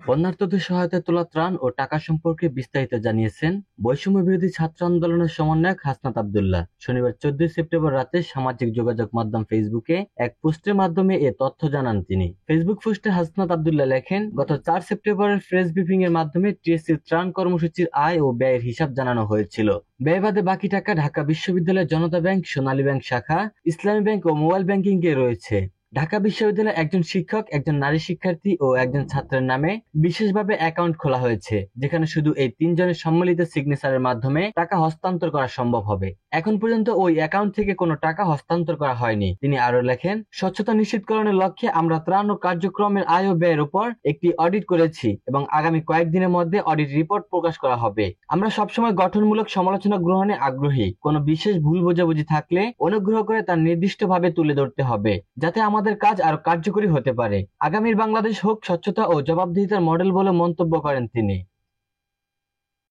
বন্যার্তদের সহায়তায় তোলা ত্রাণ ও টাকা সম্পর্কে বিস্তারিত জানিয়েছেন বৈষম্য বিরোধী ছাত্র আন্দোলনের সমন্বয়ক হাসনাত আব্দুল্লাহ। শনিবার 14 সেপ্টেম্বর রাতে সামাজিক যোগাযোগ মাধ্যম ফেসবুকে এক পোস্টের মাধ্যমে এ তথ্য জানান তিনি। ফেসবুক পোস্টে হাসনাত আব্দুল্লাহ লেখেন, গত 4 সেপ্টেম্বরের প্রেস ব্রিফিং এর মাধ্যমে টিএসসির ত্রাণ কর্মসূচির আয় ও ব্যয়ের হিসাব জানানো হয়েছিল। ব্যয় বাদে বাকি টাকা ঢাকা বিশ্ববিদ্যালয়ের জনতা ব্যাংক, সোনালী ব্যাংক শাখা, ইসলামী ব্যাংক ও মোবাইল ব্যাংকিং এ রয়েছে। ঢাকা বিশ্ববিদ্যালয়ে একজন শিক্ষক, একজন নারী শিক্ষার্থী ও একজন ছাত্রের নামে বিশেষভাবে অ্যাকাউন্ট খোলা হয়েছে, যেখানে শুধু এই তিনজনের সম্মিলিত সিগনেচারের মাধ্যমে টাকা হস্তান্তর করা সম্ভব হবে। এখন পর্যন্ত ওই অ্যাকাউন্ট থেকে কোনো টাকা হস্তান্তর করা হয়নি। তিনি আরো লেখেন, স্বচ্ছতা নিশ্চিতকরণের লক্ষ্যে আমরা ত্রাণ ও কার্যক্রমের আয় ও ব্যয়ের উপর একটি অডিট করেছি এবং আগামী কয়েকদিনের মধ্যে অডিট রিপোর্ট প্রকাশ করা হবে। আমরা সবসময় গঠনমূলক সমালোচনা গ্রহণে আগ্রহী। কোনো বিশেষ ভুল বোঝাবুঝি থাকলে অনুগ্রহ করে তা নির্দিষ্টভাবে তুলে ধরতে হবে, যাতে আমাদের কাজ আরো কার্যকরী হতে পারে। আগামীর বাংলাদেশ হোক স্বচ্ছতা ও জবাবদিহিতার মডেল বলে মন্তব্য করেন তিনি।